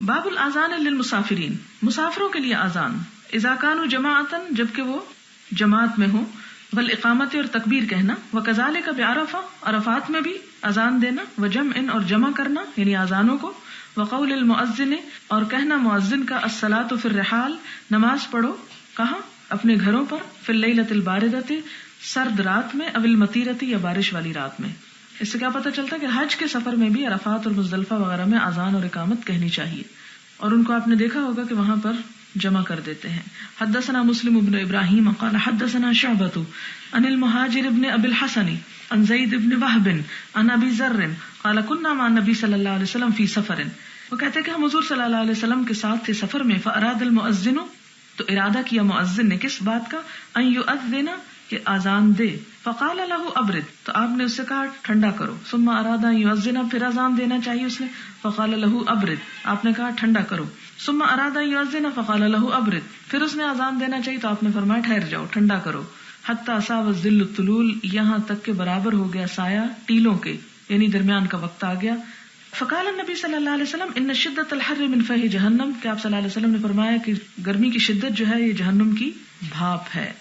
باب الاذان للمسافرین، مسافروں کے لیے اذان، اذا کانوا جماعتا، جبکہ وہ جماعت میں ہوں، والاقامت اور تکبیر کہنا، وکذالک بعرفہ، عرفات میں بھی اذان دینا، وجمع اور جمع کرنا یعنی اذانوں کو، وقول المؤذن اور کہنا مؤذن کا الصلاۃ فی الرحال، نماز پڑھو کہاں؟ اپنے گھروں پر، فی اللیلۃ الباردۃ، سرد رات میں، او المطیرۃ یا بارش والی رات میں۔ اس سے کیا پتہ چلتا ہے کہ حج کے سفر میں بھی عرفات اور مزدلفہ وغیرہ میں اذان اور اقامت کہنی چاہیے، اور ان کو آپ نے دیکھا ہوگا کہ وہاں پر جمع کر دیتے ہیں۔ حدثنا مسلم بن ابراہیم قال حدثنا شعبۃ عن المہاجر بن ابی الحسن عن زید بن وہب عن ابی ذر قال كنا مع النبي صلی اللہ علیہ وسلم فی سفر، وہ کہتے ہیں کہ ہم حضور صلی اللہ علیہ وسلم کے ساتھ تھے سفر میں، فاراد المؤذن، تو ارادہ کیا مؤذن نے کس بات کا؟ ان یؤذن، کہ اذان دے، فقال له ابرد، تو آپ نے اس سے کہا ٹھنڈا کرو، ثم اراد ان یؤذن، پھر اذان دینا چاہیے اس نے، فقال له ابرد، آپ نے کہا ٹھنڈا کرو، ثم اراد ان یؤذن فقال له ابرد، پھر اس نے اذان دینا چاہیے تو آپ نے فرمایا ٹھہر جاؤ، ٹھنڈا کرو، حتی اصاب الظل الطلول، یہاں تک کہ برابر ہو گیا سایہ ٹیلوں کے، یعنی درمیان کا وقت آ گیا۔ فقال النبی صلی اللہ علیہ وسلم ان شدت الحر من فیہ جہنم، کہ آپ صلی اللہ علیہ وسلم نے فرمایا کہ گرمی کی شدت جو ہے یہ جہنم کی بھاپ ہے۔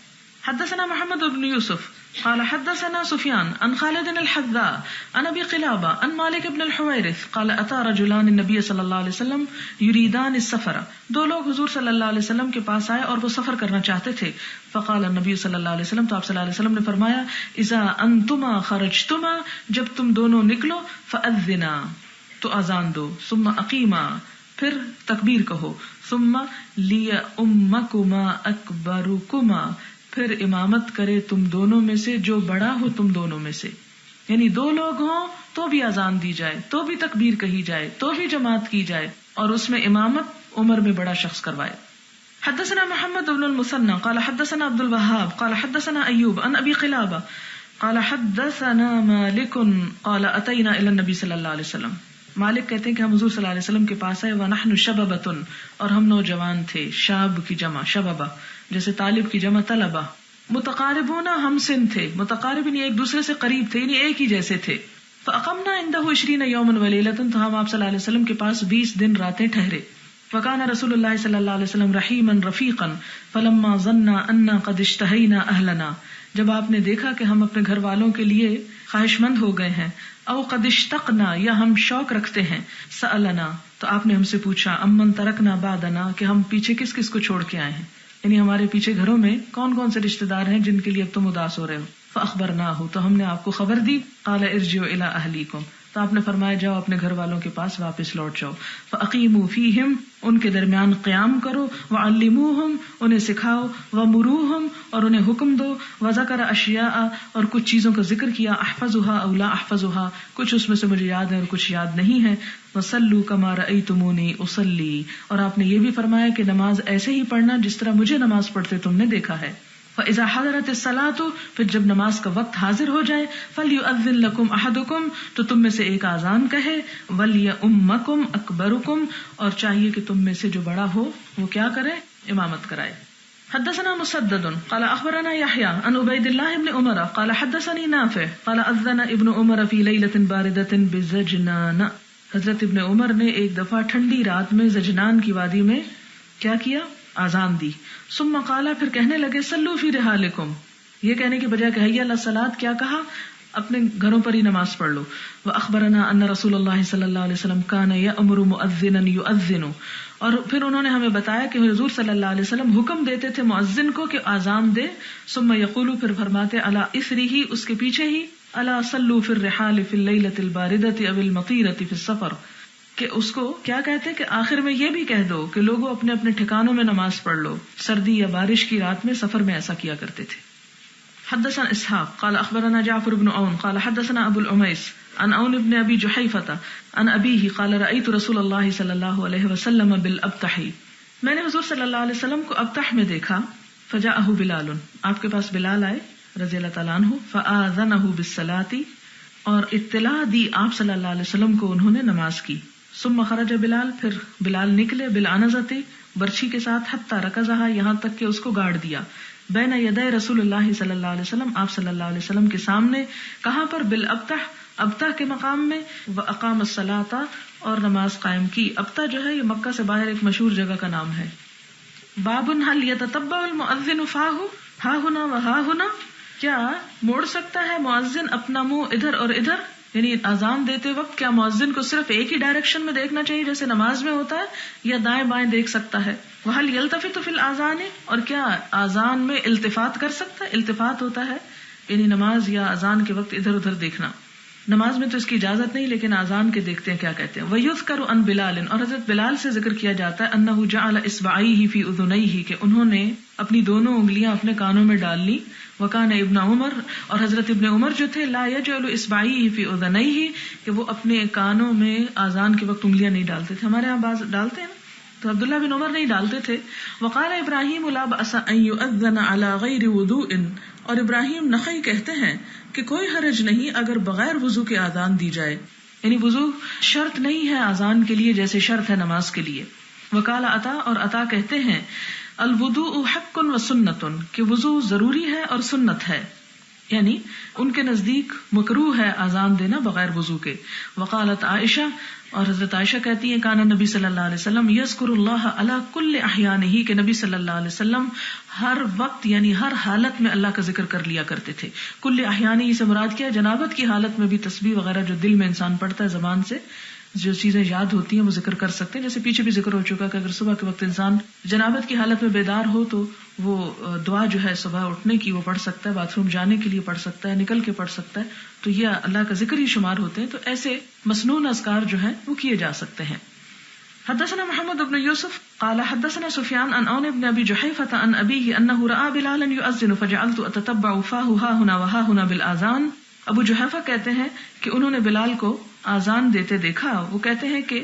حدثنا محمد بن یوسف قال حدثنا سفیان عن خالد الحذاء عن ابی قلابہ عن مالک بن الحویرث قال اتى رجلان النبی صلی اللہ علیہ وسلم یریدان السفر، دو لوگ حضور صلی اللہ علیہ وسلم کے پاس آئے اور وہ سفر کرنا چاہتے تھے، فقال النبی صلی اللہ علیہ وسلم، تو آپ صلی اللہ علیہ وسلم نے فرمایا اذا انتما خرجتما، جب تم دونوں نکلو، فاذنا، تو اذان دو، ثم اقیما، پھر تکبیر کہو، ثم لیؤمکما اکبرکما، پھر امامت کرے تم دونوں میں سے جو بڑا ہو تم دونوں میں سے، یعنی دو لوگ ہوں تو بھی اذان دی جائے، تو بھی تکبیر کہی جائے، تو بھی جماعت کی جائے، اور اس میں امامت عمر میں بڑا شخص کروائے۔ حدثنا محمد بن المثنى قال حدثنا عبد الوهاب قال حدثنا ایوب عن ابی قلابہ قال حدثنا مالک قال اتینا الی النبی صلی اللہ علیہ وسلم، مالک کہتے ہیں کہ ہم حضور صلی اللہ علیہ وسلم کے پاس آئے، ونحن شببۃ، اور ہم نوجوان تھے، شاب کی جمع شببہ، جیسے طالب کی جمع طلبہ، متقاربون، ہم سن تھے، متقارب یعنی ایک دوسرے سے قریب تھے، یعنی ایک ہی جیسے تھے، فاقمنا عنده 20 یوما ولیلۃ، تو ہم آپ صلی اللہ علیہ وسلم کے پاس 20 دن راتیں ٹھہرے، وکان رسول اللہ صلی اللہ علیہ وسلم رحیما رفیقا فلما ظن انا قد اشتہینا اہلنا، جب آپ نے دیکھا کہ ہم اپنے گھر والوں کے لیے خواہش مند ہو گئے ہیں، او قد اشتقنا، یا ہم شوق رکھتے ہیں، سألنا، تو آپ نے ہم سے پوچھا، امن ترکنا بعدنا، کہ ہم پیچھے کس کس کو چھوڑ کے آئے ہیں، یعنی ہمارے پیچھے گھروں میں کون کون سے رشتہ دار ہیں جن کے لیے اب تم اداس ہو رہے ہو، فاخبرناہ، تو ہم نے آپ کو خبر دی، قال ارجعوا الی اہلیکم، تو آپ نے فرمایا جاؤ اپنے گھر والوں کے پاس واپس لوٹ جاؤ، فاقیموا فیہم، ان کے درمیان قیام کرو، وعلموہم، انہیں سکھاؤ، ومروہم، اور انہیں حکم دو، وذکر اشیاء، اور کچھ چیزوں کا ذکر کیا، احفظھا او لا احفظھا، کچھ اس میں سے مجھے یاد ہے اور کچھ یاد نہیں ہے، وصلوا کما رأیتمونی اصلی، اور آپ نے یہ بھی فرمایا کہ نماز ایسے ہی پڑھنا جس طرح مجھے نماز پڑھتے تم نے دیکھا ہے، فَإِذَا حَضَرَتِ الصَّلَاةُ، پھر جب نماز کا وقت حاضر ہو جائے، فَلْيُؤَذِّن لَكُمْ أَحَدُكُمْ، تو تم میں سے ایک اذان کہے، وَلْيَؤُمَّكُمْ أَكْبَرُكُمْ، اور چاہیے کہ تم میں سے جو بڑا ہو وہ کیا کرے؟ امامت کرائے۔ حدثنا مسدد قال اخبرنا يحيى عن عبيد الله بن عمر قال حدثني نافع قال اذن ابن عمر في ليلة باردة بزجنان، حضرت ابن عمر نے ایک دفعہ ٹھنڈی رات میں زجنان کی وادی میں کیا کیا؟ اذان دی، ثم قال، پھر کہنے لگے، صلوا فی رحالکم، یہ کہنے کے بجائے کہ حی علی الصلاۃ کیا کہا؟ اپنے گھروں پر ہی نماز پڑھ لو۔ واخبرنا ان رسول اللہ صلی اللہ علیہ وسلم کان یأمر مؤذنا یؤذن، اور پھر انہوں نے ہمیں بتایا کہ حضور صلی اللہ علیہ وسلم حکم دیتے تھے مؤذن کو کہ اذان دے، ثم یقول، پھر فرماتے، علی اثرہ، اس کے پیچھے ہی، الا صلوا فی الرحال فی اللیلۃ الباردۃ او المطیرۃ فی السفر، کہ اس کو کیا کہتے کہ آخر میں یہ بھی کہہ دو کہ لوگوں اپنے اپنے ٹھکانوں میں نماز پڑھ لو، سردی یا بارش کی رات میں، سفر میں ایسا کیا کرتے تھے۔ حدثنا اسحاق قال اخبرنا جعفر بن عون قال حدثنا ابو العمیس عن عون بن ابی جحیفۃ عن ابیہ قال رأیت رسول اللہ صلی اللہ علیہ وسلم بالابطح، میں نے حضور صلی اللہ علیہ وسلم کو ابطح میں دیکھا، فجاءہ بلال، آپ کے پاس بلال آئے رضی اللہ تعالیٰ عنہ، فآذنہ بالصلاۃ، اور اطلاع دی آپ صلی اللہ علیہ وسلم کو انہوں نے نماز کی، ثم خرج بلال، پھر بلال نکلے، بالعنزۃ، برچھی کے ساتھ، حتی رکزہا، یہاں تک کہ اس کو گاڑ دیا، بین یدی رسول اللہ صلی اللہ علیہ وسلم، آپ صلی اللہ علیہ وسلم کے سامنے، کہاں پر؟ بالابطح، ابطح کے مقام میں، واقام الصلاۃ، اور نماز قائم کی. ابتا جو ہے یہ مکہ سے باہر ایک مشہور جگہ کا نام ہے. باب هل يتتبع المؤذن فاه ها هنا وها هنا، کیا موڑ سکتا ہے مؤذن اپنا منہ ادھر اور ادھر؟ یعنی اذان دیتے وقت کیا مؤذن کو صرف ایک ہی ڈائریکشن میں دیکھنا چاہیے جیسے نماز میں ہوتا ہے، یا دائیں بائیں دیکھ سکتا ہے؟ وهل يلتفت في الاذان، اور کیا اذان میں التفات کر سکتا ہے؟ التفات ہوتا ہے یعنی نماز یا اذان کے وقت ادھر ادھر دیکھنا. نماز میں تو اس کی اجازت نہیں، لیکن اذان کے دیکھتے ہیں کیا کہتے ہیں. وَيُذْكَرُ عَنْ بِلَالٍ، اور حضرت بلال سے ذکر کیا جاتا ہے أَنَّهُ جَعَلَ إِصْبَعَيْهِ فِي أُذُنَيْهِ، کہ انہوں نے اپنی دونوں انگلیاں اپنے کانوں میں ڈال لی. وَكَانَ ابن عمر، اور حضرت ابن عمر جو تھے لَا يَجْعَلُ إِصْبَعَيْهِ فِي أُذُنَيْهِ، کہ وہ اپنے کانوں میں اذان کے وقت انگلیاں نہیں ڈالتے تھے. ہمارے یہاں بعض ڈالتے ہیں نا، تو عبداللہ بن عمر نہیں ڈالتے تھے. وقال ابراہیم لا بأس ان يؤذن على غیر وضوء، اور ابراہیم نخعی کہتے ہیں کہ کوئی حرج نہیں اگر بغیر وضو کے اذان دی جائے، یعنی وضو شرط نہیں ہے اذان کے لیے جیسے شرط ہے نماز کے لیے. وقال عطا، اور عطا کہتے ہیں الوضوء حق و سنت، کہ وضو ضروری ہے اور سنت ہے، یعنی ان کے نزدیک مکروہ ہے اذان دینا بغیر وضو کے. وقالت عائشہ، اور حضرت عائشہ کہتی ہیں کان نبی صلی اللہ علیہ وسلم یذکر اللہ علی کل احیانہ، کہ نبی صلی اللہ علیہ وسلم ہر وقت یعنی ہر حالت میں اللہ کا ذکر کر لیا کرتے تھے. کل احیانہ سے مراد کیا؟ جنابت کی حالت میں بھی تسبیح وغیرہ جو دل میں انسان پڑھتا ہے زبان سے جو چیزیں یاد ہوتی ہیں وہ ذکر کر سکتے ہیں. جیسے پیچھے بھی ذکر ہو چکا کہ اگر صبح کے وقت انسان جنابت کی حالت میں بیدار ہو تو وہ دعا جو ہے صبح اٹھنے کی وہ پڑھ سکتا ہے، باتھ روم جانے کے لیے پڑھ سکتا ہے، نکل کے پڑھ سکتا ہے، تو یہ اللہ کا ذکر ہی شمار ہوتے ہیں. تو ایسے مسنون اذکار جو ہیں وہ کیے جا سکتے ہیں. حدثنا محمد بن یوسف قال حدثنا سفیان عن عون بن ابی جحیفة عن ابیہ انہ رأى بلالا یؤذن فجعلت اتتبع فاه ها هنا وها هنا بالاذان. ابو جحیفہ کہتے ہیں کہ انہوں نے بلال کو آزان دیتے دیکھا. وہ کہتے ہیں کہ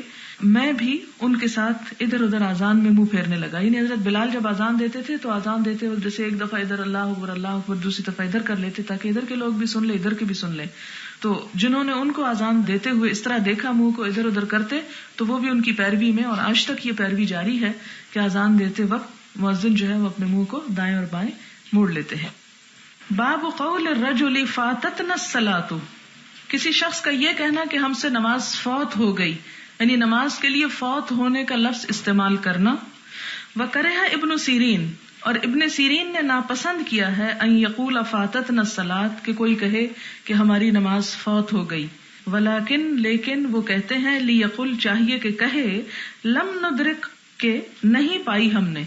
میں بھی ان کے ساتھ ادھر ادھر آزان میں منہ پھیرنے لگا. یعنی حضرت بلال جب آزان دیتے تھے تو آزان دیتے وقت جیسے ایک دفعہ ادھر اللہ اکبر دوسری دفعہ ادھر کر لیتے تاکہ ادھر کے لوگ بھی سن لیں ادھر کے بھی سن لیں. تو جنہوں نے ان کو آزان دیتے ہوئے اس طرح دیکھا منہ کو ادھر ادھر کرتے تو وہ بھی ان کی پیروی میں، اور آج تک یہ پیروی جاری ہے کہ آزان دیتے وقت مؤذن جو ہے وہ اپنے منہ کو دائیں اور بائیں موڑ لیتے ہیں. باب قول الرجل فاتتنا الصلاۃ، کسی شخص کا یہ کہنا کہ ہم سے نماز فوت ہو گئی، یعنی نماز کے لیے فوت ہونے کا لفظ استعمال کرنا. وکرہ ابن سیرین، اور ابن سیرین نے ناپسند کیا ہے ان یقول فاتتنا الصلاۃ، کہ کوئی کہے کہ ہماری نماز فوت ہو گئی. ولیکن لیکن وہ کہتے ہیں لیقل چاہیے کہ کہے لم ندرک، کہ نہیں پائی ہم نے،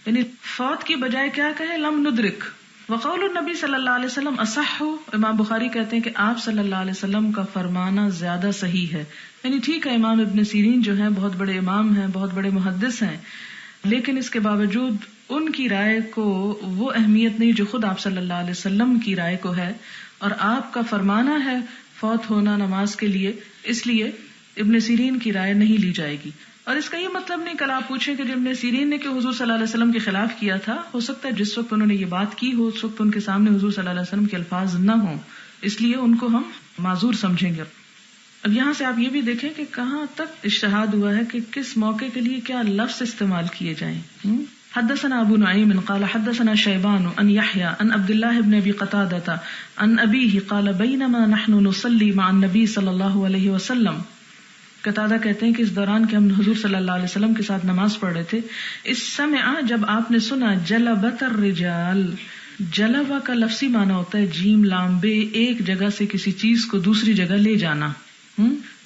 یعنی فوت کی بجائے کیا کہے لم ندرک. وقول النبی صلی اللہ علیہ وسلم اصح، امام بخاری کہتے ہیں کہ آپ صلی اللہ علیہ وسلم کا فرمانا زیادہ صحیح ہے. یعنی ٹھیک ہے امام ابن سیرین جو ہیں بہت بڑے امام ہیں، بہت بڑے محدث ہیں، لیکن اس کے باوجود ان کی رائے کو وہ اہمیت نہیں جو خود آپ صلی اللہ علیہ وسلم کی رائے کو ہے، اور آپ کا فرمانا ہے فوت ہونا نماز کے لیے، اس لیے ابن سیرین کی رائے نہیں لی جائے گی. اور اس کا یہ مطلب نہیں کل آپ پوچھیں کہ جب ابن سیرین نے کہ حضور صلی اللہ علیہ وسلم کے خلاف کیا تھا، ہو سکتا ہے جس وقت انہوں نے یہ بات کی ہو اس وقت ان کے سامنے حضور صلی اللہ علیہ وسلم کے الفاظ نہ ہوں، اس لیے ان کو ہم معذور سمجھیں گے. اب یہاں سے آپ یہ بھی دیکھیں کہ کہاں تک اجتہاد ہوا ہے کہ کس موقع کے لیے کیا لفظ استعمال کیے جائیں. حدثنا ابو نعیم قال حدثنا شیبان عن یحیی عن عبد اللہ بن ابی قتادہ عن ابیہ قال بینما نحن نصلی مع النبی صلی اللہ علیہ وسلم. قتادہ کہتے ہیں کہ اس دوران کہ ہم حضور صلی اللہ علیہ وسلم کے ساتھ نماز پڑھ رہے تھے، اس سمع جب آپ نے سنا جلبت الرجال، جلبہ کا لفظی معنی ہوتا ہے جیم لام بے، ایک جگہ سے کسی چیز کو دوسری جگہ لے جانا.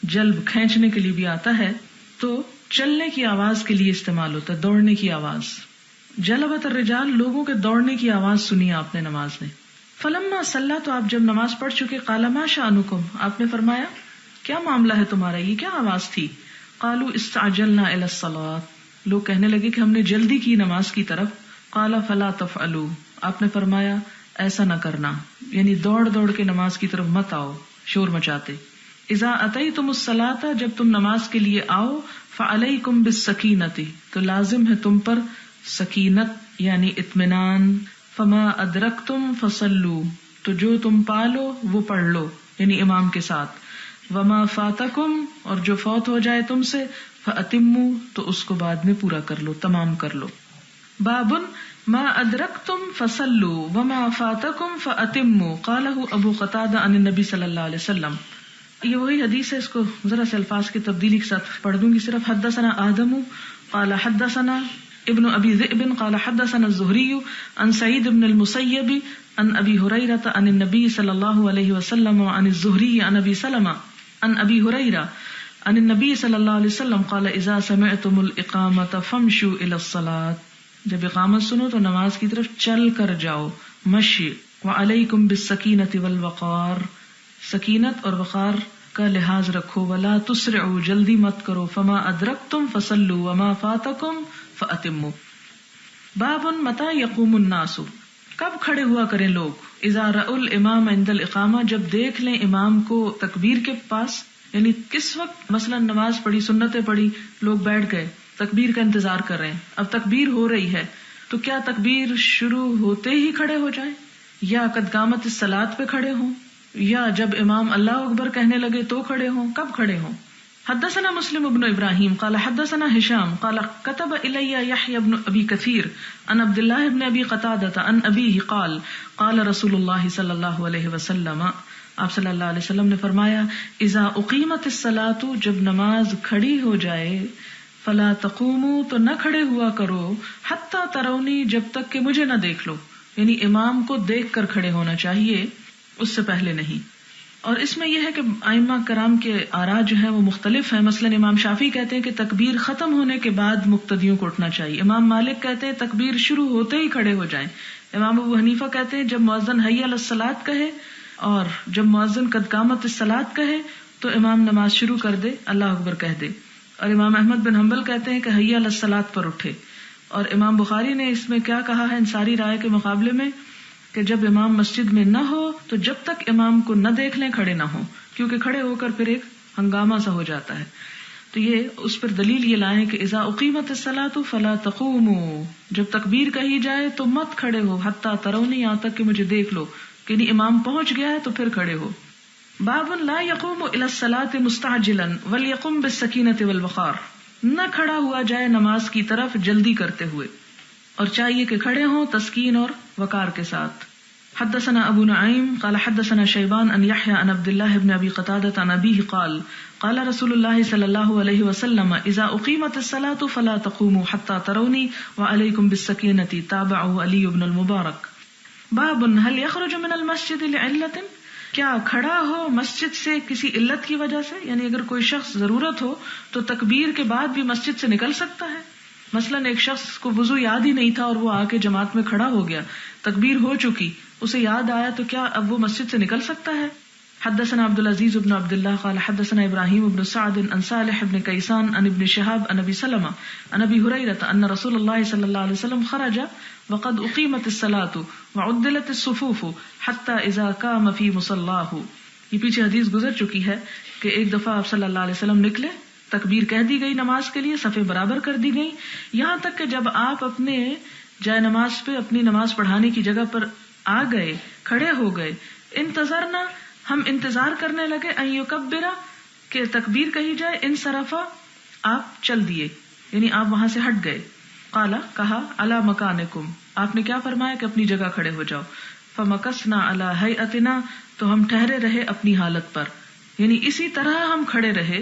جلب کھینچنے کے لیے بھی آتا ہے، تو چلنے کی آواز کے لیے استعمال ہوتا ہے، دوڑنے کی آواز. جلبت الرجال، لوگوں کے دوڑنے کی آواز سنی آپ نے نماز میں. فلما صلی، تو آپ جب نماز پڑھ چکے، قال ما شأنکم، آپ نے فرمایا کیا معاملہ ہے تمہارا، یہ کیا آواز تھی. قالوا استعجلنا الى الصلاۃ، لوگ کہنے لگے کہ ہم نے جلدی کی نماز کی طرف. قال فلا تفعلوا، آپ نے فرمایا ایسا نہ کرنا، یعنی دوڑ دوڑ کے نماز کی طرف مت آؤ شور مچاتے. اذا اتیتم الصلاۃ، جب تم نماز کے لیے آؤ، فعلیکم بالسکینۃ، تو لازم ہے تم پر سکینت یعنی اطمینان. فما ادرکتم فصلوا، تو جو تم پالو وہ پڑھ لو یعنی امام کے ساتھ. وما فاتکم، اور جو فوت ہو جائے تم سے، فاتموا، تو اس کو بعد میں پورا کر لو، تمام کر لو. بابن ما ادرکتم فصلوا وما فاتکم فاتموا، قالہ ابو قتادہ عن النبی صلی اللہ علیہ وسلم. یہ وہی حدیث ہے، اس کو ذرا سے الفاظ کی تبدیلی کے ساتھ پڑھ دوں گی صرف. حدثنا آدم قال حدثنا ابن ابی ذئب قال حدثنا الزهري عن سعيد بن المسيب عن ابي هريره عن النبي صلى الله عليه وسلم وعن الزهري عن ابي سلمة عن ابي هريره عن النبي صلى الله عليه وسلم قال اذا سمعتم الاقامه فامشوا الى الصلاه، جب اقامت سنو تو نماز کی طرف چل کر جاؤ. مشی. وعلیکم بالسکینۃ والوقار، سکینت اور وقار کا لحاظ رکھو. ولا تسرعوا، جلدی مت کرو. فما ادرکتم فصلوا وما فاتکم فاتموا. باب متى يقوم الناس، کب کھڑے ہوا کریں لوگ. اذا رأوا الامام عند الاقامہ، جب دیکھ لیں امام کو تکبیر کے پاس، یعنی کس وقت مثلا نماز پڑھی، سنتیں پڑھی، لوگ بیٹھ گئے، تکبیر کا انتظار کر رہے ہیں. اب تکبیر ہو رہی ہے تو کیا تکبیر شروع ہوتے ہی کھڑے ہو جائیں، یا قد قامت الصلاۃ پہ کھڑے ہوں، یا جب امام اللہ اکبر کہنے لگے تو کھڑے ہوں، کب کھڑے ہوں. حدثنا مسلم ابن ابراہیم قال حدثنا ہشام قال كتب الی یحیی بن ابی کثیر عن عبد اللہ بن ابی قتادہ عن ابیہ قال قال رسول اللہ صلی اللہ علیہ وسلم، آپ صلی اللہ علیہ وسلم نے فرمایا، اذا اقیمت الصلاۃ، جب نماز کھڑی ہو جائے، فلا تقوموا، تو نہ کھڑے ہوا کرو، حتی ترونی، جب تک کہ مجھے نہ دیکھ لو. یعنی امام کو دیکھ کر کھڑے ہونا چاہیے، اس سے پہلے نہیں. اور اس میں یہ ہے کہ ائمہ کرام کے آراء جو ہیں وہ مختلف ہیں. مثلا امام شافعی کہتے ہیں کہ تکبیر ختم ہونے کے بعد مقتدیوں کو اٹھنا چاہیے. امام مالک کہتے ہیں تکبیر شروع ہوتے ہی کھڑے ہو جائیں. امام ابو حنیفہ کہتے ہیں جب مؤذن حی علی الصلاۃ کہے اور جب مؤذن قد قامت الصلاۃ کہے تو امام نماز شروع کر دے، اللہ اکبر کہہ دے. اور امام احمد بن حنبل کہتے ہیں کہ حی علی الصلاۃ پر اٹھے. اور امام بخاری نے اس میں کیا کہا ہے ان ساری رائے کے مقابلے میں، کہ جب امام مسجد میں نہ ہو تو جب تک امام کو نہ دیکھ لیں کھڑے نہ ہوں، کیونکہ کھڑے ہو کر پھر ایک ہنگامہ سا ہو جاتا ہے. تو یہ اس پر دلیل یہ لائیں کہ اذا اقیمت الصلاۃ فلا تقوموا، جب تکبیر کہی جائے تو مت کھڑے ہو، حتی ترونی، یہاں تک کہ مجھے دیکھ لو، یعنی امام پہنچ گیا ہے تو پھر کھڑے ہو. باب لا يقوم الى الصلاۃ مستعجلا وليقم بالسکینۃ والوقار، نہ کھڑا ہوا جائے نماز کی طرف جلدی کرتے ہوئے، اور چاہیے کہ کھڑے ہوں تسکین اور وقار کے ساتھ. حدثنا ابو نعیم قال حدثنا شیبان عن یحیی عن عبد اللہ بن ابی قتادہ عن ابیہ قال قال رسول اللہ صلی اللہ علیہ وسلم اذا اقیمت الصلاۃ فلا تقوموا حتى ترونی وعلیکم بالسکینۃ. تابعه علی بن المبارک. باب هل يخرج من المسجد لعلۃ، کیا کھڑا ہو مسجد سے کسی علت کی وجہ سے، یعنی اگر کوئی شخص ضرورت ہو تو تکبیر کے بعد بھی مسجد سے نکل سکتا ہے. مثلا ایک شخص کو وضو یاد ہی نہیں تھا اور وہ آ کے جماعت میں کھڑا ہو گیا، تکبیر ہو چکی، اسے یاد آیا، تو کیا اب وہ مسجد سے نکل سکتا ہے. حدثنا عبد العزیز بن عبد اللہ قال حدثنا ابراہیم بن سعد عن صالح بن کیسان عن ابن شہاب عن ابی سلمہ عن ابی ہریرہ ان رسول اللہ صلی اللہ علیہ وسلم خرج وقد اقیمت الصلاۃ وعدلت الصفوف حتى اذا قام في مصلاہ. یہ پیچھے حدیث گزر چکی ہے کہ ایک دفعہ آپ صلی اللہ علیہ وسلم نکلے، تکبیر کہہ دی گئی نماز کے لیے، صفیں برابر کر دی گئی، یہاں تک کہ جب آپ اپنے جائے نماز پہ اپنی نماز پڑھانے کی جگہ پر آ گئے، کھڑے ہو گئے. انتظرنا، ہم انتظار کرنے لگے، ان یکبرا، کہ تکبیر کہی جائے، انصرفا، آپ چل دیے، یعنی آپ وہاں سے ہٹ گئے. قالا، کہا، علی مکانکم، آپ نے کیا فرمایا کہ اپنی جگہ کھڑے ہو جاؤ. فمکثنا علی ہیئتنا، تو ہم ٹھہرے رہے اپنی حالت پر، یعنی اسی طرح ہم کھڑے رہے.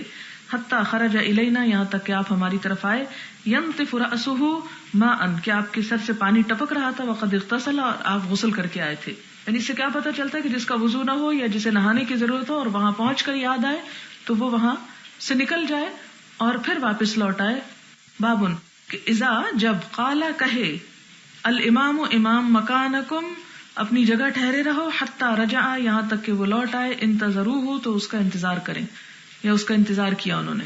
حتی خرج الینا، یہاں تک کہ آپ ہماری طرف آئے. ینطف رأسہ ماء، کہ آپ کے سر سے پانی ٹپک رہا تھا. وقد اغتسل، اور آپ غسل کر کے آئے تھے. یعنی اس سے کیا پتہ چلتا ہے کہ جس کا وضو نہ ہو یا جسے نہانے کی ضرورت ہو اور وہاں پہنچ کر یاد آئے تو وہ وہاں سے نکل جائے اور پھر واپس لوٹ آئے. بابن، کہ اذا، جب، قالا، کہے، الامام، امام، مکانکم، اپنی جگہ ٹھہرے رہو، حتی رجع، یہاں تک کہ وہ لوٹ آئے، انتظروہ، تو اس کا انتظار کریں یا اس کا انتظار کیا انہوں نے.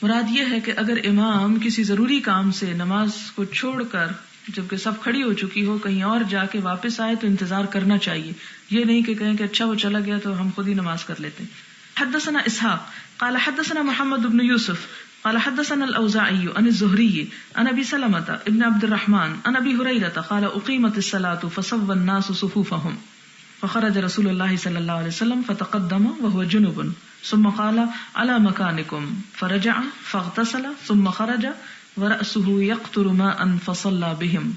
مراد یہ ہے کہ اگر امام کسی ضروری کام سے نماز کو چھوڑ کر جبکہ سب کھڑی ہو چکی ہو کہیں اور جا کے واپس آئے تو انتظار کرنا چاہیے، یہ نہیں کہ کہیں کہ اچھا وہ چلا گیا تو ہم خود ہی نماز کر لیتے. حدثنا اسحاق قال حدثنا محمد بن یوسف قال حدثنا الاوزاعی عن الزہری عن ابی سلمۃ ابن عبد الرحمن عن ابی ہریرہ قال اقیمت الصلاۃ فصوى الناس صفوفهم فخرج رسول اللہ صلی اللہ علیہ وسلم فتقدم وهو جنوب ثم قال على مكانكم فرجع فاغتسل ثم خرج ورأسه يقطر ماء فصلى بهم.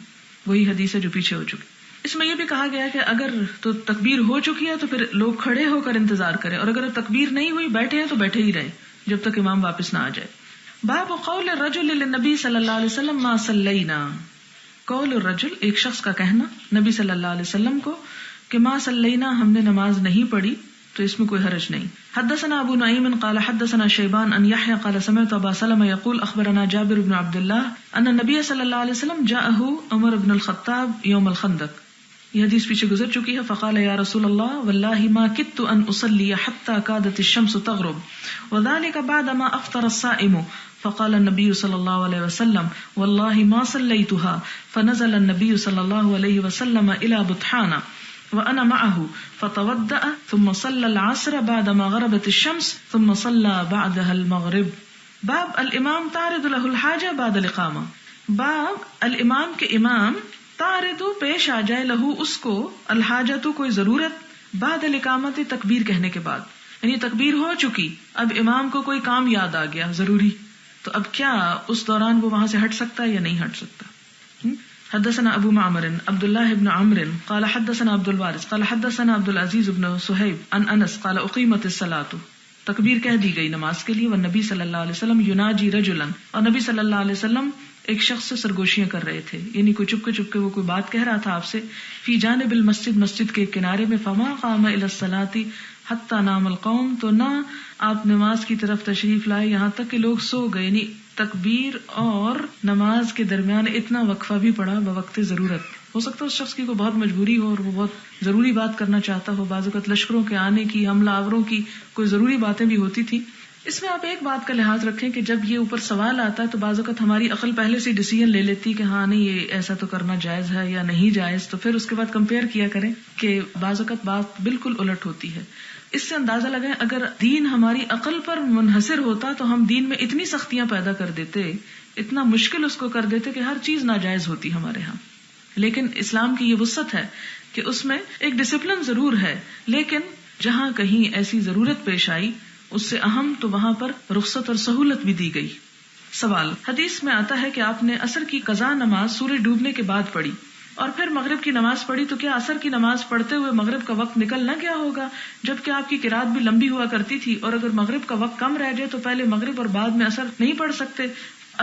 وہی حدیث ہے جو پیچھے ہو چکی. اس میں یہ بھی کہا گیا کہ اگر تو تکبیر ہو چکی ہے تو پھر لوگ کھڑے ہو کر انتظار کریں، اور اگر تکبیر نہیں ہوئی بیٹھے ہیں تو بیٹھے ہی رہیں جب تک امام واپس نہ آ جائے. باب قول الرجل للنبی صلی اللہ علیہ وسلم ما صلینا. قول الرجل ایک شخص کا کہنا نبی صلی اللہ علیہ وسلم کو کہ ما صلینا ہم نے نماز نہیں پڑھی، تو اس میں کوئی حرج نہیں. حدثنا ابو نعیم قال حدثنا شیبان ان یحیی قال سمعت ابا سلمہ یقول اخبرنا جابر بن عبد اللہ ان النبی صلی اللہ علیہ وسلم جاءه عمر بن الخطاب یوم الخندق. یہ حدیث پیچھے گزر چکی ہے. فقال یا رسول اللہ واللہ ما کدت ان اصلی حتى كادت الشمس تغرب وذلك بعدما افطر الصائم. فقال النبي صلى الله عليه وسلم والله ما صليتها. فنزل النبي صلى الله عليه وسلم الى بطحان وانا معه فتودأ ثم صلى العصر بعدما غربت الشمس ثم صلى بعدها المغرب. باب الامام تعرض له الحاجة بعد الاقامة. باب الامام کے امام تعرض پیش آ جائے لہو اس کو الحاجت کوئی ضرورت بعد الاقامت تکبیر کہنے کے بعد، یعنی تکبیر ہو چکی اب امام کو کوئی کام یاد آ گیا ضروری، تو اب کیا اس دوران وہ وہاں سے ہٹ سکتا ہے یا نہیں ہٹ سکتا. حدثنا ابو معمر عبد الله بن عمرو قال حدثنا عبد الوارث قال حدثنا عبد العزيز بن صہیب عن انس قال اقیمت الصلاۃ. تکبیر کہہ دی گئی نماز کے لیے. والنبی صلی اللہ علیہ وسلم یناجی رجلا، اور نبی صلی اللہ علیہ وسلم ایک شخص سے سرگوشیاں کر رہے تھے، یعنی کوئی چپ کے وہ کوئی بات کہہ رہا تھا آپ سے. فی جانب المسجد، مسجد کے کنارے میں. فما قام الی الصلاۃ حتی نام القوم، تو نہ آپ نماز کی طرف تشریف لائے یہاں تک کہ لوگ سو گئے. یعنی تکبیر اور نماز کے درمیان اتنا وقفہ بھی پڑا بوقت ضرورت. ہو سکتا ہے اس شخص کی کوئی بہت مجبوری ہو اور وہ بہت ضروری بات کرنا چاہتا ہو. بعض اوقات لشکروں کے آنے کی، حملہ آوروں کی کوئی ضروری باتیں بھی ہوتی تھی. اس میں آپ ایک بات کا لحاظ رکھیں کہ جب یہ اوپر سوال آتا ہے تو بعض اوقات ہماری عقل پہلے سے ڈیسیژن لے لیتی کہ ہاں نہیں یہ ایسا تو کرنا جائز ہے یا نہیں جائز، تو پھر اس کے بعد کمپیئر کیا کریں کہ بعض اوقات بات بالکل الٹ ہوتی ہے. اس سے اندازہ لگائیں اگر دین ہماری عقل پر منحصر ہوتا تو ہم دین میں اتنی سختیاں پیدا کر دیتے، اتنا مشکل اس کو کر دیتے کہ ہر چیز ناجائز ہوتی ہمارے ہاں. لیکن اسلام کی یہ وسعت ہے کہ اس میں ایک ڈسپلن ضرور ہے، لیکن جہاں کہیں ایسی ضرورت پیش آئی اس سے اہم تو وہاں پر رخصت اور سہولت بھی دی گئی. سوال، حدیث میں آتا ہے کہ آپ نے عصر کی قضا نماز سورج ڈوبنے کے بعد پڑھی اور پھر مغرب کی نماز پڑھی، تو کیا عصر کی نماز پڑھتے ہوئے مغرب کا وقت نکل نہ گیا ہوگا؟ جبکہ آپ کی قرات بھی لمبی ہوا کرتی تھی، اور اگر مغرب کا وقت کم رہ جائے تو پہلے مغرب اور بعد میں عصر نہیں پڑھ سکتے.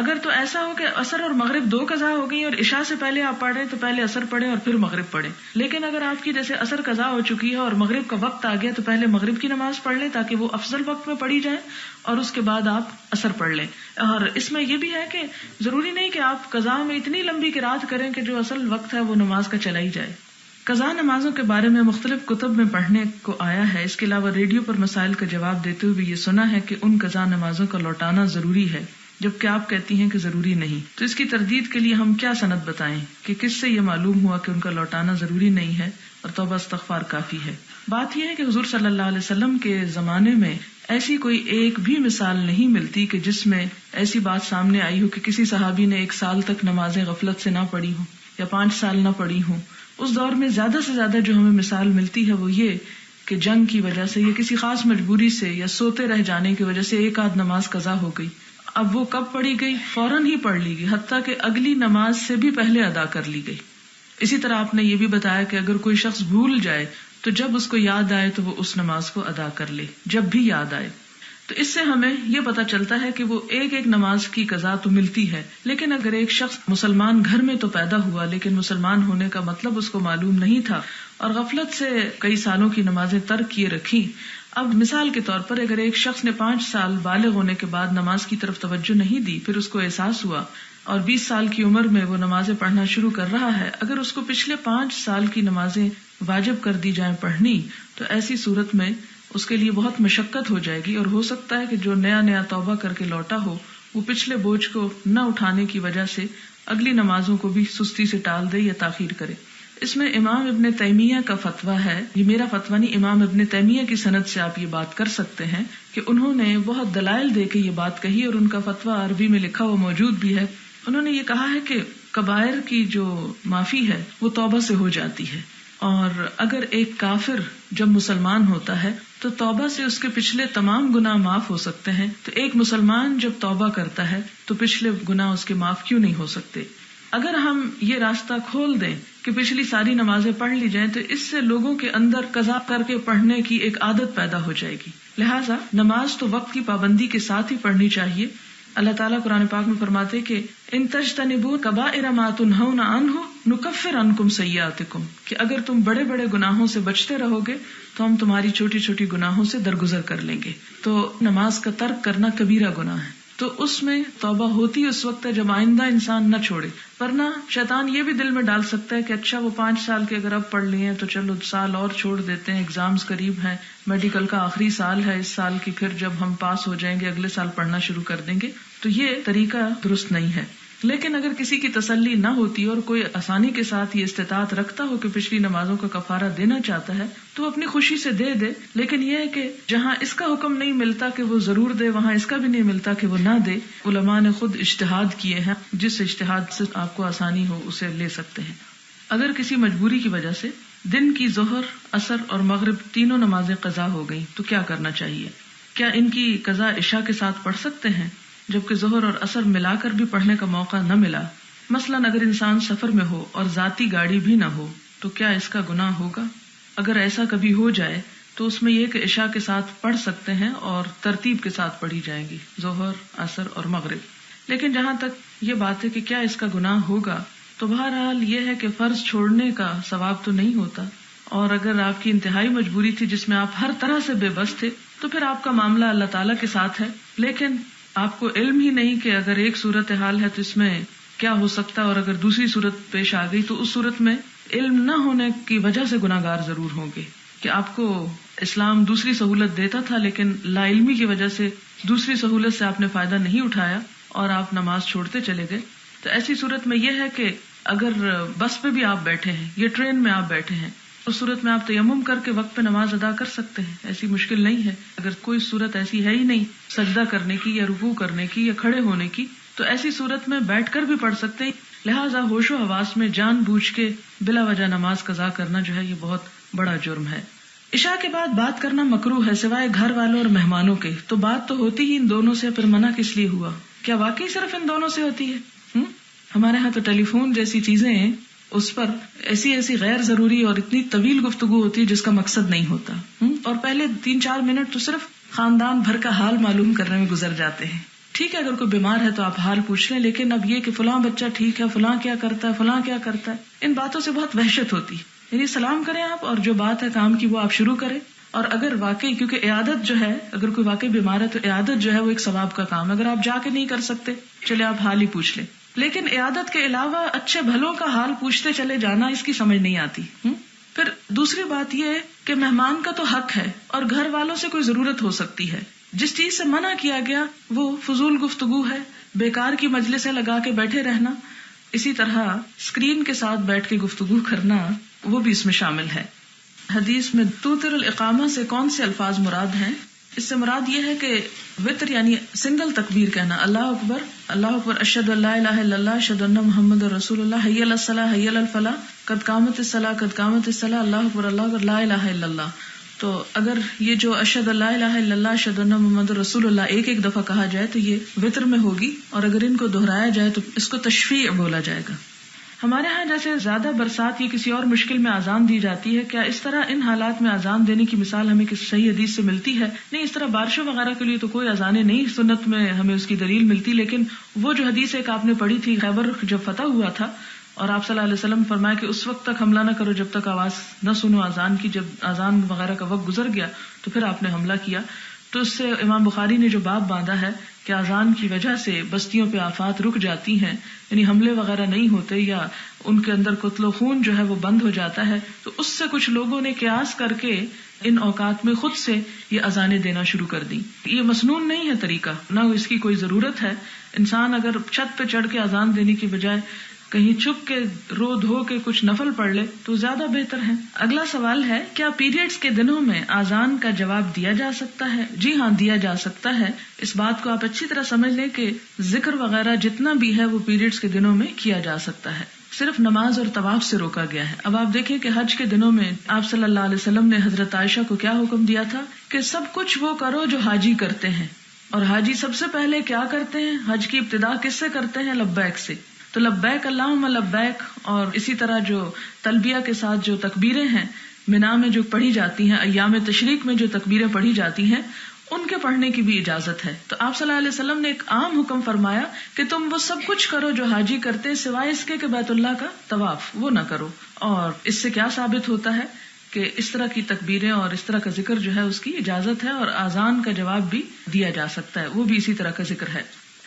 اگر تو ایسا ہو کہ عصر اور مغرب دو قضا ہو گئی اور عشاء سے پہلے آپ پڑھ رہے تو پہلے عصر پڑھیں اور پھر مغرب پڑھیں. لیکن اگر آپ کی جیسے عصر قضا ہو چکی ہے اور مغرب کا وقت آ گیا تو پہلے مغرب کی نماز پڑھ لیں تاکہ وہ افضل وقت میں پڑھی جائے، اور اس کے بعد آپ عصر پڑھ لیں. اور اس میں یہ بھی ہے کہ ضروری نہیں کہ آپ قضا میں اتنی لمبی قرات کریں کہ جو اصل وقت ہے وہ نماز کا چلا ہی جائے. قضا نمازوں کے بارے میں مختلف کتب میں پڑھنے کو آیا ہے. اس کے علاوہ ریڈیو پر مسائل کا جواب دیتے ہوئے بھی یہ سنا ہے کہ ان قضا نمازوں کا لوٹانا ضروری ہے، جبکہ آپ کہتی ہیں کہ ضروری نہیں. تو اس کی تردید کے لیے ہم کیا سند بتائیں کہ کس سے یہ معلوم ہوا کہ ان کا لوٹانا ضروری نہیں ہے اور توبہ استغفار کافی ہے؟ بات یہ ہے کہ حضور صلی اللہ علیہ وسلم کے زمانے میں ایسی کوئی ایک بھی مثال نہیں ملتی کہ جس میں ایسی بات سامنے آئی ہو کہ کسی صحابی نے 1 سال تک نمازیں غفلت سے نہ پڑھی ہوں یا 5 سال نہ پڑھی ہوں. اس دور میں زیادہ سے زیادہ جو ہمیں مثال ملتی ہے وہ یہ کہ جنگ کی وجہ سے یا کسی خاص مجبوری سے یا سوتے رہ جانے کی وجہ سے 1 آدھ نماز قضا ہو گئی. اب وہ کب پڑھی گئی؟ فوراً ہی پڑھ لی گئی، حتیٰ کہ اگلی نماز سے بھی پہلے ادا کر لی گئی. اسی طرح آپ نے یہ بھی بتایا کہ اگر کوئی شخص بھول جائے تو جب اس کو یاد آئے تو وہ اس نماز کو ادا کر لے جب بھی یاد آئے. تو اس سے ہمیں یہ پتہ چلتا ہے کہ وہ ایک نماز کی قضا تو ملتی ہے، لیکن اگر ایک شخص مسلمان گھر میں تو پیدا ہوا لیکن مسلمان ہونے کا مطلب اس کو معلوم نہیں تھا اور غفلت سے کئی سالوں کی نمازیں ترک کیے رکھی. اب مثال کے طور پر اگر ایک شخص نے 5 سال بالغ ہونے کے بعد نماز کی طرف توجہ نہیں دی، پھر اس کو احساس ہوا اور 20 سال کی عمر میں وہ نمازیں پڑھنا شروع کر رہا ہے، اگر اس کو پچھلے 5 سال کی نمازیں واجب کر دی جائیں پڑھنی، تو ایسی صورت میں اس کے لیے بہت مشقت ہو جائے گی، اور ہو سکتا ہے کہ جو نیا توبہ کر کے لوٹا ہو وہ پچھلے بوجھ کو نہ اٹھانے کی وجہ سے اگلی نمازوں کو بھی سستی سے ٹال دے یا تاخیر کرے. اس میں امام ابن تیمیہ کا فتویٰ ہے، یہ میرا فتویٰ نہیں، امام ابن تیمیہ کی سند سے آپ یہ بات کر سکتے ہیں کہ انہوں نے بہت دلائل دے کے یہ بات کہی، اور ان کا فتویٰ عربی میں لکھا ہوا موجود بھی ہے. انہوں نے یہ کہا ہے کہ کبائر کی جو معافی ہے وہ توبہ سے ہو جاتی ہے، اور اگر ایک کافر جب مسلمان ہوتا ہے تو توبہ سے اس کے پچھلے تمام گناہ معاف ہو سکتے ہیں، تو ایک مسلمان جب توبہ کرتا ہے تو پچھلے گناہ اس کے معاف کیوں نہیں ہو سکتے؟ اگر ہم یہ راستہ کھول دیں کہ پچھلی ساری نمازیں پڑھ لی جائیں تو اس سے لوگوں کے اندر قضا کر کے پڑھنے کی ایک عادت پیدا ہو جائے گی. لہٰذا نماز تو وقت کی پابندی کے ساتھ ہی پڑھنی چاہیے. اللہ تعالیٰ قرآن پاک میں فرماتے کہ ان تجتنبوا کبائر ما تنہون عنہ نکفر عنکم سیئاتکم، کہ اگر تم بڑے بڑے گناہوں سے بچتے رہو گے تو ہم تمہاری چھوٹی چھوٹی گناہوں سے درگزر کر لیں گے. تو نماز کا ترک کرنا کبیرہ گناہ ہے، تو اس میں توبہ ہوتی اس وقت ہے جب آئندہ انسان نہ چھوڑے، ورنہ شیطان یہ بھی دل میں ڈال سکتا ہے کہ اچھا وہ 5 سال کے اگر اب پڑھ لیے ہیں تو چلو سال اور چھوڑ دیتے ہیں، ایگزامز قریب ہیں، میڈیکل کا آخری سال ہے اس سال کی، پھر جب ہم پاس ہو جائیں گے اگلے سال پڑھنا شروع کر دیں گے. تو یہ طریقہ درست نہیں ہے. لیکن اگر کسی کی تسلی نہ ہوتی اور کوئی آسانی کے ساتھ یہ استطاعت رکھتا ہو کہ پچھلی نمازوں کا کفارہ دینا چاہتا ہے تو وہ اپنی خوشی سے دے دے. لیکن یہ ہے کہ جہاں اس کا حکم نہیں ملتا کہ وہ ضرور دے، وہاں اس کا بھی نہیں ملتا کہ وہ نہ دے. علماء نے خود اجتہاد کیے ہیں، جس اجتہاد سے آپ کو آسانی ہو اسے لے سکتے ہیں. اگر کسی مجبوری کی وجہ سے دن کی ظہر، عصر اور مغرب تینوں نمازیں قضا ہو گئیں تو کیا کرنا چاہیے؟ کیا ان کی قضا عشاء کے ساتھ پڑھ سکتے ہیں جبکہ ظہر اور عصر ملا کر بھی پڑھنے کا موقع نہ ملا؟ مثلاً اگر انسان سفر میں ہو اور ذاتی گاڑی بھی نہ ہو تو کیا اس کا گناہ ہوگا؟ اگر ایسا کبھی ہو جائے تو اس میں یہ کہ عشاء کے ساتھ پڑھ سکتے ہیں اور ترتیب کے ساتھ پڑھی جائیں گی، ظہر، عصر اور مغرب. لیکن جہاں تک یہ بات ہے کہ کیا اس کا گناہ ہوگا، تو بہرحال یہ ہے کہ فرض چھوڑنے کا ثواب تو نہیں ہوتا، اور اگر آپ کی انتہائی مجبوری تھی جس میں آپ ہر طرح سے بے بس تھے تو پھر آپ کا معاملہ اللہ تعالیٰ کے ساتھ ہے. لیکن آپ کو علم ہی نہیں کہ اگر ایک صورتحال ہے تو اس میں کیا ہو سکتا ہے، اور اگر دوسری صورت پیش آ گئی تو اس صورت میں علم نہ ہونے کی وجہ سے گناہگار ضرور ہوں گے کہ آپ کو اسلام دوسری سہولت دیتا تھا لیکن لا علمی کی وجہ سے دوسری سہولت سے آپ نے فائدہ نہیں اٹھایا اور آپ نماز چھوڑتے چلے گئے. تو ایسی صورت میں یہ ہے کہ اگر بس پہ بھی آپ بیٹھے ہیں یا ٹرین میں آپ بیٹھے ہیں، اس صورت میں آپ تیمم کر کے وقت پہ نماز ادا کر سکتے ہیں، ایسی مشکل نہیں ہے. اگر کوئی صورت ایسی ہے ہی نہیں سجدہ کرنے کی یا رکوع کرنے کی یا کھڑے ہونے کی تو ایسی صورت میں بیٹھ کر بھی پڑھ سکتے ہیں. لہٰذا ہوش و حواس میں جان بوجھ کے بلا وجہ نماز قضا کرنا جو ہے یہ بہت بڑا جرم ہے. عشاء کے بعد بات کرنا مکروہ ہے سوائے گھر والوں اور مہمانوں کے. تو بات تو ہوتی ہی ان دونوں سے، پھر منع کس لیے ہوا؟ کیا واقعی صرف ان دونوں سے ہوتی ہے؟ ہمارے ہاں تو ٹیلی فون جیسی چیزیں ہیں، اس پر ایسی غیر ضروری اور اتنی طویل گفتگو ہوتی ہے جس کا مقصد نہیں ہوتا، اور پہلے 3-4 منٹ تو صرف خاندان بھر کا حال معلوم کرنے میں گزر جاتے ہیں. ٹھیک ہے اگر کوئی بیمار ہے تو آپ حال پوچھ لیں، لیکن اب یہ کہ فلاں بچہ ٹھیک ہے، فلاں کیا کرتا ہے، فلاں کیا کرتا ہے، ان باتوں سے بہت وحشت ہوتی. یعنی سلام کریں آپ اور جو بات ہے کام کی وہ آپ شروع کریں. اور اگر واقعی، کیونکہ عیادت جو ہے اگر کوئی واقعی بیمار ہے تو عیادت جو ہے وہ ایک ثواب کا کام ہے. اگر آپ جا کے نہیں کر سکتے چلے آپ حال ہی پوچھ لیں. لیکن عیادت کے علاوہ اچھے بھلوں کا حال پوچھتے چلے جانا اس کی سمجھ نہیں آتی. پھر دوسری بات یہ ہے کہ مہمان کا تو حق ہے اور گھر والوں سے کوئی ضرورت ہو سکتی ہے. جس چیز سے منع کیا گیا وہ فضول گفتگو ہے، بیکار کی مجلسیں لگا کے بیٹھے رہنا. اسی طرح اسکرین کے ساتھ بیٹھ کے گفتگو کرنا وہ بھی اس میں شامل ہے. حدیث میں توتر الاقامہ سے کون سے الفاظ مراد ہیں؟ اس سے مراد یہ ہے کہ وطر یعنی سنگل تکبیر کہنا، اللہ اکبر اللہ اکبر، اشہد ان لا الہ الا اللہ، اشہد ان محمد رسول اللہ، حی علی الصلاۃ حی علی الفلاح، قد قامت الصلاۃ قد قامت الصلاۃ، اللہ اکبر اللہ اکبر، لا الہ الا اللہ. تو اگر یہ جو اشہد ان لا الہ الا اللہ اشہد ان محمد رسول اللہ ایک دفعہ کہا جائے تو یہ وطر میں ہوگی، اور اگر ان کو دہرایا جائے تو اس کو تشفیع بولا جائے گا. ہمارے ہاں جیسے زیادہ برسات یا کسی اور مشکل میں اذان دی جاتی ہے، کیا اس طرح ان حالات میں اذان دینے کی مثال ہمیں کسی صحیح حدیث سے ملتی ہے؟ نہیں، اس طرح بارشوں وغیرہ کے لیے تو کوئی اذانیں نہیں سنت میں ہمیں اس کی دلیل ملتی. لیکن وہ جو حدیث ایک آپ نے پڑھی تھی خیبر جب فتح ہوا تھا اور آپ صلی اللہ علیہ وسلم فرمایا کہ اس وقت تک حملہ نہ کرو جب تک آواز نہ سنو اذان کی، جب اذان وغیرہ کا وقت گزر گیا تو پھر آپ نے حملہ کیا. تو اس سے امام بخاری نے جو باب باندھا ہے کہ اذان کی وجہ سے بستیوں پہ آفات رک جاتی ہیں، یعنی حملے وغیرہ نہیں ہوتے یا ان کے اندر قتل و خون جو ہے وہ بند ہو جاتا ہے. تو اس سے کچھ لوگوں نے قیاس کر کے ان اوقات میں خود سے یہ اذانیں دینا شروع کر دی. یہ مسنون نہیں ہے طریقہ، نہ اس کی کوئی ضرورت ہے. انسان اگر چھت پہ چڑھ کے اذان دینے کی بجائے کہیں چھپ کے رو دھو کے کچھ نفل پڑھ لے تو زیادہ بہتر ہے. اگلا سوال ہے، کیا پیریڈز کے دنوں میں اذان کا جواب دیا جا سکتا ہے؟ جی ہاں، دیا جا سکتا ہے. اس بات کو آپ اچھی طرح سمجھ لیں کہ ذکر وغیرہ جتنا بھی ہے وہ پیریڈز کے دنوں میں کیا جا سکتا ہے، صرف نماز اور طواف سے روکا گیا ہے. اب آپ دیکھیں کہ حج کے دنوں میں آپ صلی اللہ علیہ وسلم نے حضرت عائشہ کو کیا حکم دیا تھا کہ سب کچھ وہ کرو جو حاجی کرتے ہیں. اور حاجی سب سے پہلے کیا کرتے ہیں؟ حج کی ابتدا کس سے کرتے ہیں؟ لبیک سے. تو لبیک اللہم لبیک اور اسی طرح جو تلبیہ کے ساتھ جو تکبیریں ہیں منا میں جو پڑھی جاتی ہیں، ایام تشریق میں جو تکبیریں پڑھی جاتی ہیں، ان کے پڑھنے کی بھی اجازت ہے. تو آپ صلی اللہ علیہ وسلم نے ایک عام حکم فرمایا کہ تم وہ سب کچھ کرو جو حاجی کرتے سوائے اس کے کہ بیت اللہ کا طواف وہ نہ کرو. اور اس سے کیا ثابت ہوتا ہے کہ اس طرح کی تکبیریں اور اس طرح کا ذکر جو ہے اس کی اجازت ہے، اور اذان کا جواب بھی دیا جا سکتا ہے، وہ بھی اسی طرح کا ذکر ہے.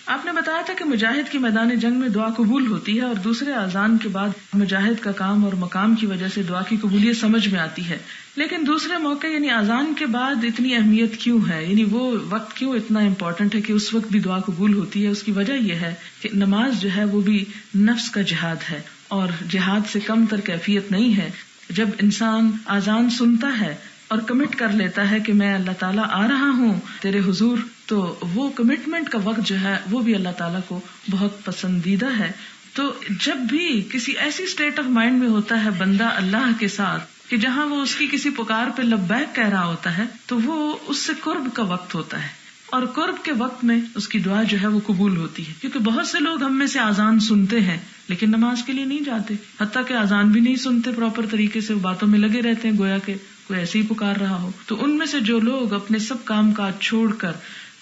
آپ نے بتایا تھا کہ مجاہد کی میدان جنگ میں دعا قبول ہوتی ہے، اور دوسرے اذان کے بعد مجاہد کا کام اور مقام کی وجہ سے دعا کی قبولیت سمجھ میں آتی ہے. لیکن دوسرے موقع یعنی اذان کے بعد اتنی اہمیت کیوں ہے، یعنی وہ وقت کیوں اتنا امپورٹنٹ ہے کہ اس وقت بھی دعا قبول ہوتی ہے؟ اس کی وجہ یہ ہے کہ نماز جو ہے وہ بھی نفس کا جہاد ہے، اور جہاد سے کم تر کیفیت نہیں ہے. جب انسان اذان سنتا ہے اور کمٹ کر لیتا ہے کہ میں اللہ تعالیٰ آ رہا ہوں تیرے حضور، تو وہ کمٹمنٹ کا وقت جو ہے وہ بھی اللہ تعالیٰ کو بہت پسندیدہ ہے. تو جب بھی کسی ایسی اسٹیٹ آف مائنڈ میں ہوتا ہے بندہ اللہ کے ساتھ کہ جہاں وہ اس کی کسی پکار پہ لبیک کہہ رہا ہوتا ہے، تو وہ اس سے قرب کا وقت ہوتا ہے، اور قرب کے وقت میں اس کی دعا جو ہے وہ قبول ہوتی ہے. کیونکہ بہت سے لوگ ہم میں سے اذان سنتے ہیں لیکن نماز کے لیے نہیں جاتے، حتیٰ کہ اذان بھی نہیں سنتے پراپر طریقے سے، باتوں میں لگے رہتے ہیں گویا کہ کوئی ایسے ہی پکار رہا ہو. تو ان میں سے جو لوگ اپنے سب کام کاج چھوڑ کر،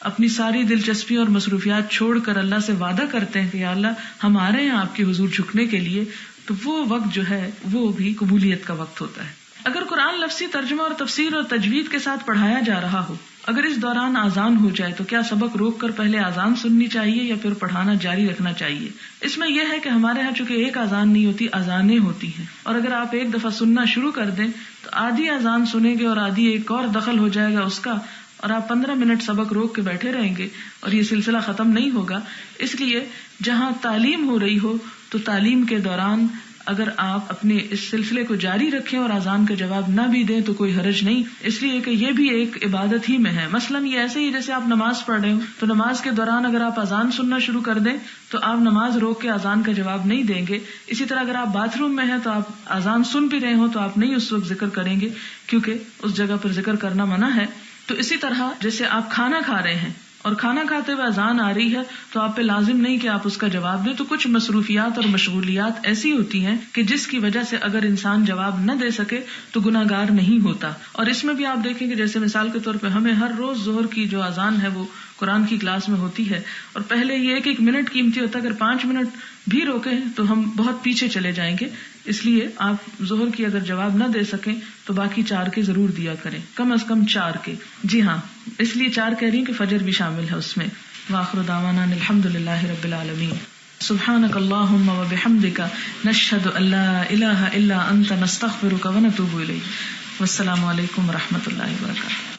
اپنی ساری دلچسپی اور مصروفیات چھوڑ کر اللہ سے وعدہ کرتے ہیں کہ یا اللہ ہم آ رہے ہیں آپ کے حضور جھکنے کے لیے، تو وہ وقت جو ہے وہ بھی قبولیت کا وقت ہوتا ہے. اگر قرآن لفظی ترجمہ اور تفسیر اور تجوید کے ساتھ پڑھایا جا رہا ہو، اگر اس دوران اذان ہو جائے تو کیا سبق روک کر پہلے اذان سننی چاہیے یا پھر پڑھانا جاری رکھنا چاہیے؟ اس میں یہ ہے کہ ہمارے ہاں چونکہ ایک اذان نہیں ہوتی، اذانیں ہوتی ہیں، اور اگر آپ ایک دفعہ سننا شروع کر دیں تو آدھی اذان سنیں گے اور آدھی ایک اور دخل ہو جائے گا اس کا، اور آپ 15 منٹ سبق روک کے بیٹھے رہیں گے اور یہ سلسلہ ختم نہیں ہوگا. اس لیے جہاں تعلیم ہو رہی ہو تو تعلیم کے دوران اگر آپ اپنے اس سلسلے کو جاری رکھیں اور اذان کا جواب نہ بھی دیں تو کوئی حرج نہیں، اس لیے کہ یہ بھی ایک عبادت ہی میں ہے. مثلاً یہ ایسے ہی جیسے آپ نماز پڑھ رہے ہو تو نماز کے دوران اگر آپ اذان سننا شروع کر دیں تو آپ نماز روک کے اذان کا جواب نہیں دیں گے. اسی طرح اگر آپ باتھ روم میں ہیں تو آپ اذان سن بھی رہے ہو تو آپ نہیں اس وقت ذکر کریں گے کیونکہ اس جگہ پر ذکر کرنا منع ہے. تو اسی طرح جیسے آپ کھانا کھا رہے ہیں اور کھانا کھاتے ہوئے اذان آ رہی ہے تو آپ پہ لازم نہیں کہ آپ اس کا جواب دیں. تو کچھ مصروفیات اور مشغولیات ایسی ہوتی ہیں کہ جس کی وجہ سے اگر انسان جواب نہ دے سکے تو گناہگار نہیں ہوتا. اور اس میں بھی آپ دیکھیں کہ جیسے مثال کے طور پہ ہمیں ہر روز ظہر کی جو اذان ہے وہ قرآن کی کلاس میں ہوتی ہے، اور پہلے یہ ایک منٹ قیمتی ہوتا ہے، اگر 5 منٹ بھی روکیں تو ہم بہت پیچھے چلے جائیں گے. اس لیے آپ ظہر کی اگر جواب نہ دے سکیں تو باقی 4 کے ضرور دیا کریں، کم از کم 4 کے. جی ہاں، اس لیے 4 کہہ رہی ہوں کہ فجر بھی شامل ہے اس میں. وآخر دعوانا الحمدللہ رب العالمین. سبحانک اللہم وبحمدک نشہد ان لا الہ الا انت نستغفرک ونتوب الیک. والسلام علیکم ورحمۃ اللہ وبرکاتہ.